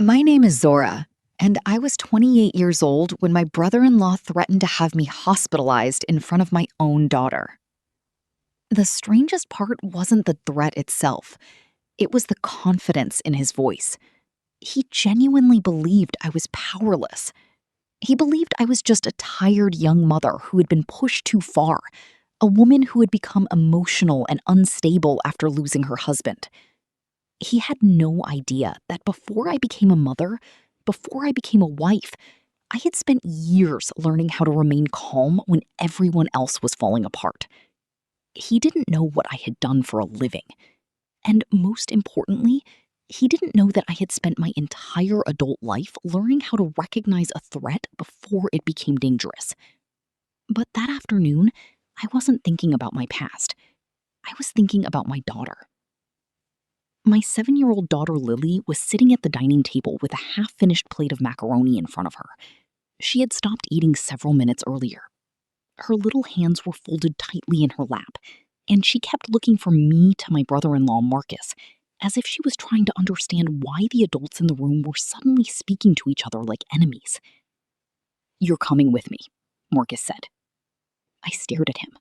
My name is Zora, and I was 28 years old when my brother-in-law threatened to have me hospitalized in front of my own daughter. The strangest part wasn't the threat itself, it was the confidence in his voice. He genuinely believed I was powerless. He believed I was just a tired young mother who had been pushed too far, a woman who had become emotional and unstable after losing her husband. He had no idea that before I became a mother, before I became a wife, I had spent years learning how to remain calm when everyone else was falling apart. He didn't know what I had done for a living. And most importantly, he didn't know that I had spent my entire adult life learning how to recognize a threat before it became dangerous. But that afternoon, I wasn't thinking about my past. I was thinking about my daughter. My 7-year-old daughter Lily was sitting at the dining table with a half-finished plate of macaroni in front of her. She had stopped eating several minutes earlier. Her little hands were folded tightly in her lap, and she kept looking from me to my brother-in-law Marcus, as if she was trying to understand why the adults in the room were suddenly speaking to each other like enemies. "You're coming with me," Marcus said. I stared at him.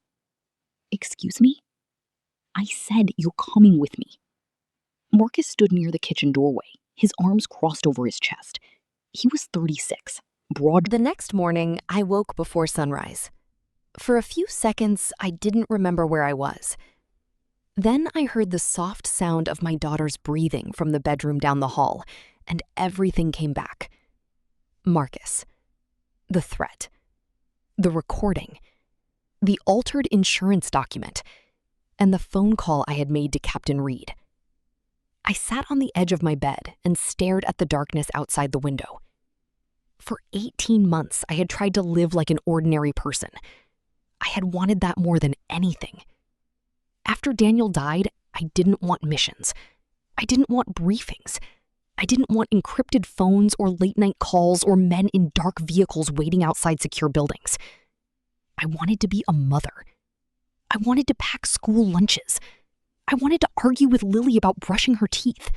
"Excuse me?" I said, "You're coming with me." Marcus stood near the kitchen doorway, his arms crossed over his chest. He was 36, broad. The next morning, I woke before sunrise. For a few seconds, I didn't remember where I was. Then I heard the soft sound of my daughter's breathing from the bedroom down the hall, and everything came back. Marcus. The threat. The recording. The altered insurance document. And the phone call I had made to Captain Reed. I sat on the edge of my bed and stared at the darkness outside the window. For 18 months, I had tried to live like an ordinary person. I had wanted that more than anything. After Daniel died, I didn't want missions. I didn't want briefings. I didn't want encrypted phones or late-night calls or men in dark vehicles waiting outside secure buildings. I wanted to be a mother. I wanted to pack school lunches. I wanted to argue with Lily about brushing her teeth.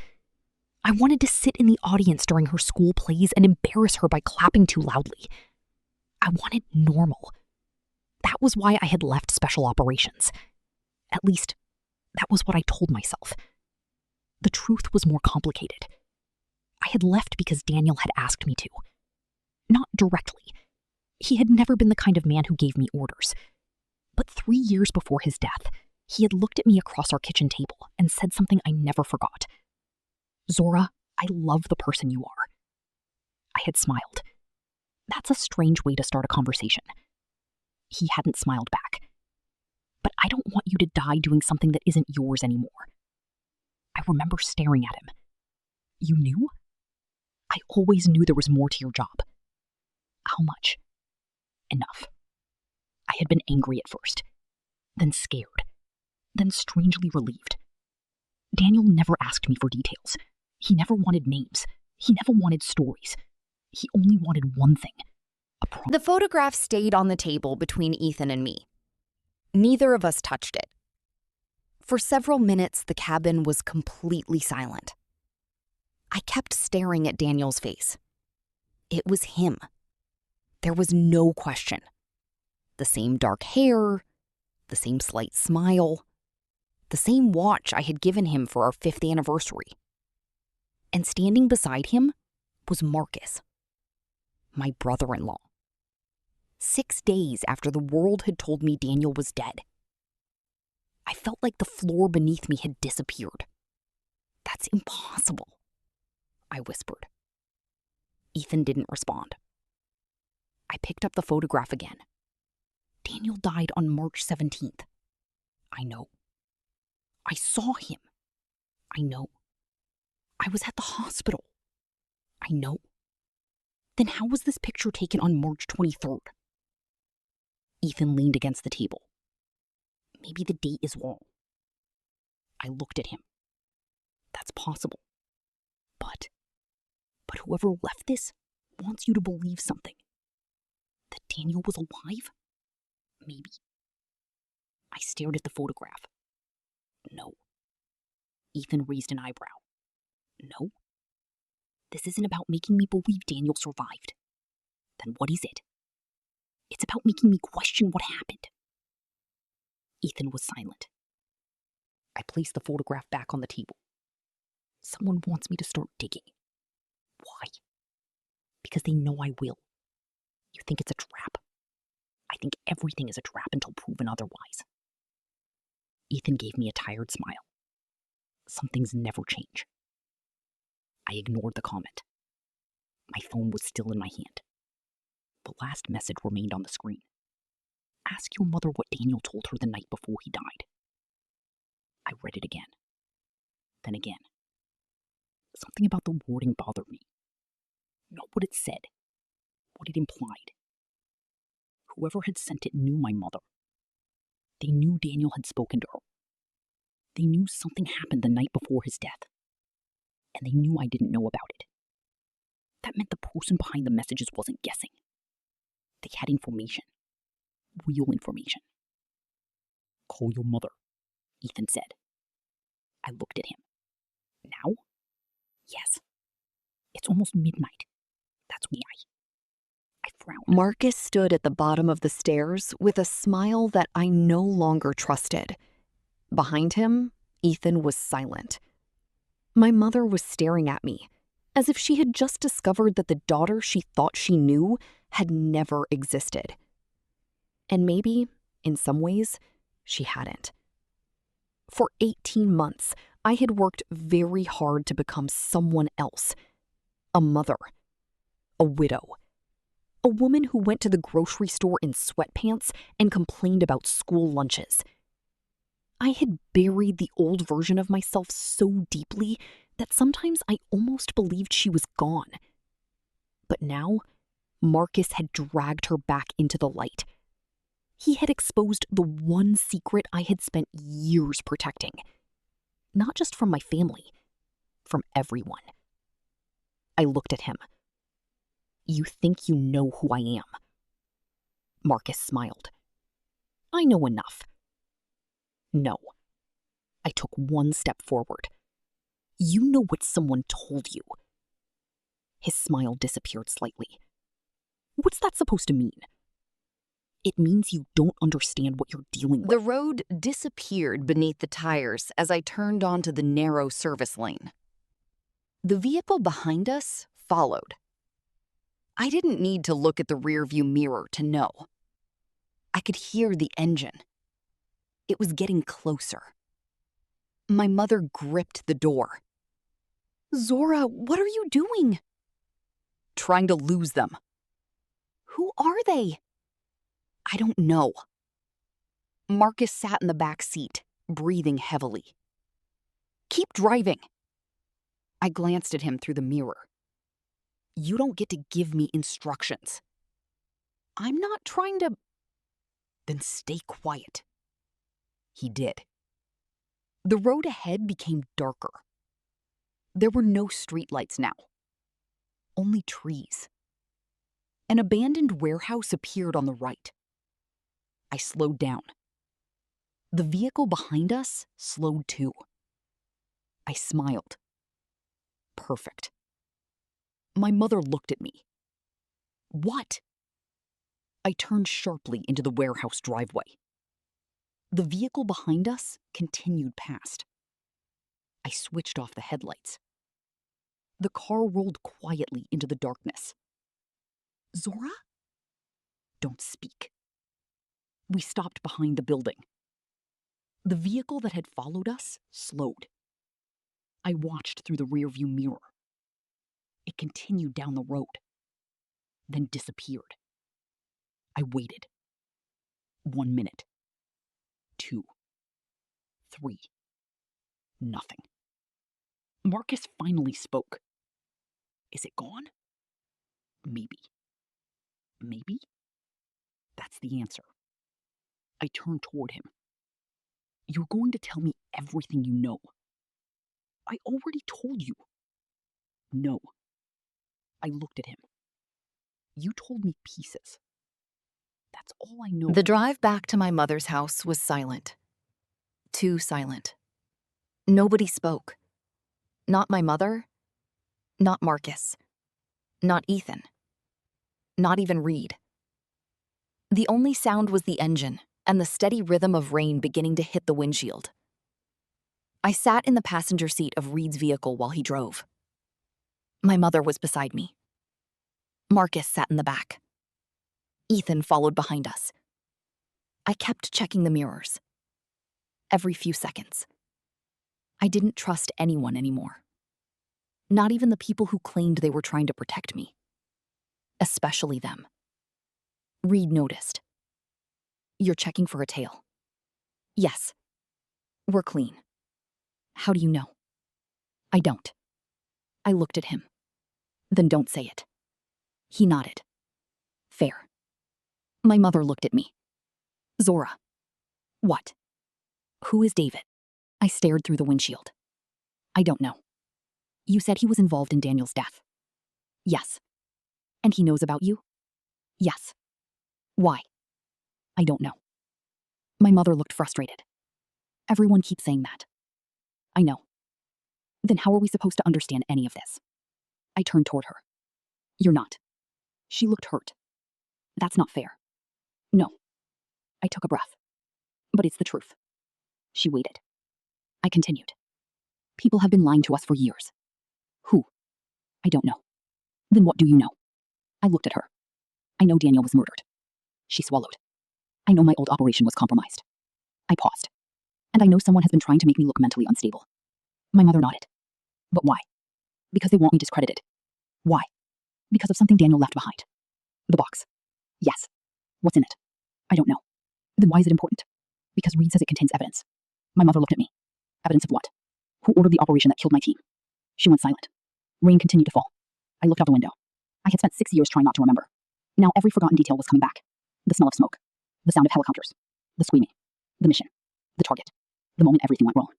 I wanted to sit in the audience during her school plays and embarrass her by clapping too loudly. I wanted normal. That was why I had left special operations. At least, that was what I told myself. The truth was more complicated. I had left because Daniel had asked me to. Not directly. He had never been the kind of man who gave me orders. But 3 years before his death, he had looked at me across our kitchen table and said something I never forgot. "Zora, I love the person you are." I had smiled. That's a strange way to start a conversation. He hadn't smiled back. "But I don't want you to die doing something that isn't yours anymore." I remember staring at him. "You knew?" "I always knew there was more to your job." "How much?" "Enough." I had been angry at first, then scared, then strangely relieved. Daniel never asked me for details. He never wanted names. He never wanted stories. He only wanted one thing, a promise. The photograph stayed on the table between Ethan and me. Neither of us touched it. For several minutes, the cabin was completely silent. I kept staring at Daniel's face. It was him. There was no question. The same dark hair, the same slight smile, the same watch I had given him for our 5th anniversary. And standing beside him was Marcus, my brother-in-law. 6 days after the world had told me Daniel was dead. I felt like the floor beneath me had disappeared. "That's impossible," I whispered. Ethan didn't respond. I picked up the photograph again. Daniel died on March 17th. I know. I saw him. I know. I was at the hospital. I know. Then how was this picture taken on March 23rd? Ethan leaned against the table. "Maybe the date is wrong." I looked at him. "That's possible. But whoever left this wants you to believe something. That Daniel was alive? Maybe." I stared at the photograph. "No." Ethan raised an eyebrow. "No?" This isn't about making me believe Daniel survived. Then what is it? It's about making me question what happened. Ethan was silent. I placed the photograph back on the table. Someone wants me to start digging. Why? Because they know I will. You think it's a trap? I think everything is a trap until proven otherwise. Ethan gave me a tired smile. Some things never change. I ignored the comment. My phone was still in my hand. The last message remained on the screen. Ask your mother what Daniel told her the night before he died. I read it again. Then again. Something about the wording bothered me. Not what it said, what it implied. Whoever had sent it knew my mother. They knew Daniel had spoken to her. They knew something happened the night before his death. And they knew I didn't know about it. That meant the person behind the messages wasn't guessing. They had information. Real information. Call your mother, Ethan said. I looked at him. Now? Yes. It's almost midnight. That's why. I frowned. Marcus stood at the bottom of the stairs with a smile that I no longer trusted. Behind him, Ethan was silent. My mother was staring at me, as if she had just discovered that the daughter she thought she knew had never existed. And maybe, in some ways, she hadn't. For 18 months, I had worked very hard to become someone else. A mother. A widow. A woman who went to the grocery store in sweatpants and complained about school lunches. I had buried the old version of myself so deeply that sometimes I almost believed she was gone. But now, Marcus had dragged her back into the light. He had exposed the one secret I had spent years protecting. Not just from my family, from everyone. I looked at him. You think you know who I am? Marcus smiled. I know enough. No. I took one step forward. You know what someone told you. His smile disappeared slightly. What's that supposed to mean? It means you don't understand what you're dealing with. The road disappeared beneath the tires as I turned onto the narrow service lane. The vehicle behind us followed. I didn't need to look at the rearview mirror to know. I could hear the engine. It was getting closer. My mother gripped the door. Zora, what are you doing? Trying to lose them. Who are they? I don't know. Marcus sat in the back seat, breathing heavily. Keep driving. I glanced at him through the mirror. You don't get to give me instructions. I'm not trying to... Then stay quiet. He did. The road ahead became darker. There were no streetlights now. Only trees. An abandoned warehouse appeared on the right. I slowed down. The vehicle behind us slowed too. I smiled. Perfect. My mother looked at me. What? I turned sharply into the warehouse driveway. The vehicle behind us continued past. I switched off the headlights. The car rolled quietly into the darkness. Zora? Don't speak. We stopped behind the building. The vehicle that had followed us slowed. I watched through the rearview mirror. It continued down the road, then disappeared. I waited. 1 minute. 2. 3. Nothing. Marcus finally spoke. Is it gone? Maybe. Maybe? That's the answer. I turned toward him. You're going to tell me everything you know. I already told you. No. I looked at him. You told me pieces. That's all I know. The drive back to my mother's house was silent. Too silent. Nobody spoke. Not my mother. Not Marcus. Not Ethan. Not even Reed. The only sound was the engine and the steady rhythm of rain beginning to hit the windshield. I sat in the passenger seat of Reed's vehicle while he drove. My mother was beside me. Marcus sat in the back. Ethan followed behind us. I kept checking the mirrors. Every few seconds. I didn't trust anyone anymore. Not even the people who claimed they were trying to protect me. Especially them. Reed noticed. "You're checking for a tail." "Yes. We're clean." "How do you know?" "I don't." I looked at him. "Then don't say it." He nodded. "Fair." My mother looked at me. "Zora." "What?" "Who is David?" I stared through the windshield. "I don't know." "You said he was involved in Daniel's death." "Yes." "And he knows about you?" "Yes." "Why?" "I don't know." My mother looked frustrated. "Everyone keeps saying that." "I know." "Then how are we supposed to understand any of this?" I turned toward her. "You're not." She looked hurt. "That's not fair." "No." I took a breath. "But it's the truth." She waited. I continued. "People have been lying to us for years." "Who?" "I don't know." "Then what do you know?" I looked at her. "I know Daniel was murdered." She swallowed. "I know my old operation was compromised." I paused. "And I know someone has been trying to make me look mentally unstable." My mother nodded. "But why?" "Because they want me discredited." "Why?" "Because of something Daniel left behind." "The box." "Yes." "What's in it?" "I don't know." "Then why is it important?" "Because Reed says it contains evidence." My mother looked at me. "Evidence of what?" "Who ordered the operation that killed my team?" She went silent. Rain continued to fall. I looked out the window. I had spent 6 years trying not to remember. Now every forgotten detail was coming back. The smell of smoke. The sound of helicopters. The screaming. The mission. The target. The moment everything went wrong.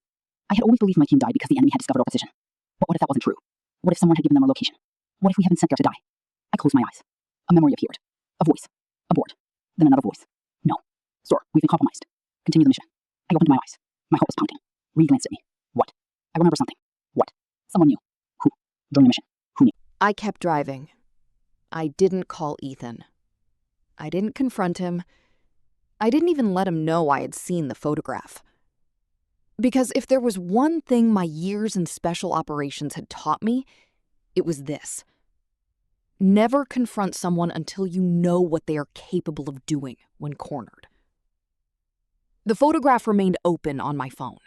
I had always believed my team died because the enemy had discovered our position. But what if that wasn't true? What if someone had given them our location? What if we had been sent there to die? I closed my eyes. A memory appeared. A voice. A board. Then another voice. "No. Sir, we've been compromised. Continue the mission." I opened my eyes. My heart was pounding. Reed glanced at me. "What?" "I remember something." "What?" "Someone knew." "Who?" "During the mission." "Who knew?" I kept driving. I didn't call Ethan. I didn't confront him. I didn't even let him know I had seen the photograph. Because if there was one thing my years in special operations had taught me, it was this. Never confront someone until you know what they are capable of doing when cornered. The photograph remained open on my phone.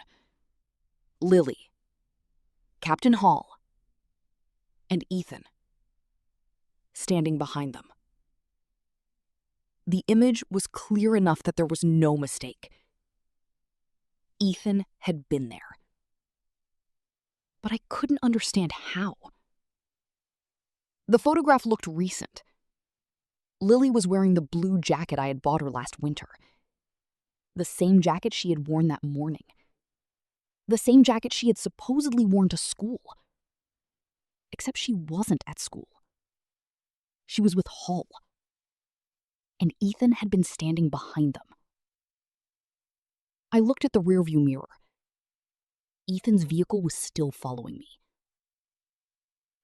Lily, Captain Hall, and Ethan, standing behind them. The image was clear enough that there was no mistake. Ethan had been there. But I couldn't understand how. The photograph looked recent. Lily was wearing the blue jacket I had bought her last winter. The same jacket she had worn that morning. The same jacket she had supposedly worn to school. Except she wasn't at school. She was with Hall. And Ethan had been standing behind them. I looked at the rearview mirror. Ethan's vehicle was still following me.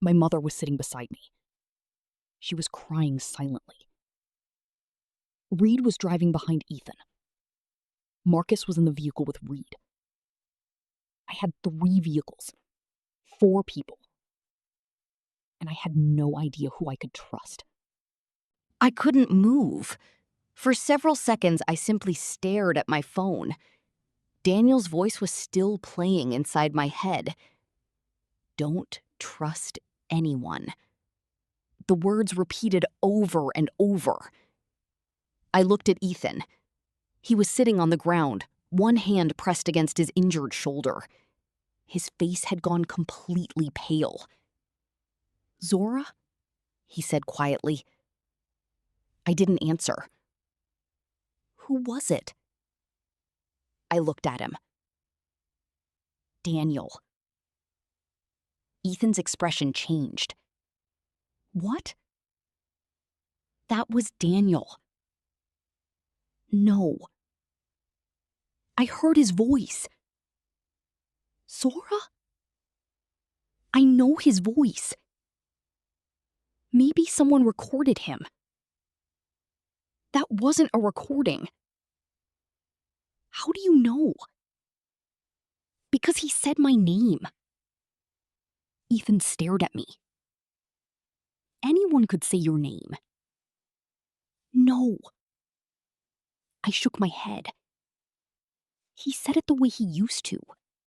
My mother was sitting beside me. She was crying silently. Reed was driving behind Ethan. Marcus was in the vehicle with Reed. I had 3 vehicles, 4 people. And I had no idea who I could trust. I couldn't move. For several seconds, I simply stared at my phone. Daniel's voice was still playing inside my head. Don't trust anyone. The words repeated over and over. I looked at Ethan. He was sitting on the ground, one hand pressed against his injured shoulder. His face had gone completely pale. "Zora?" he said quietly. I didn't answer. "Who was it?" I looked at him. "Daniel." Ethan's expression changed. "What?" "That was Daniel." "No." I heard his voice. "Zora?" I know his voice. Maybe someone recorded him. That wasn't a recording. How do you know? Because he said my name. Ethan stared at me. Anyone could say your name. No. I shook my head. He said it the way he used to.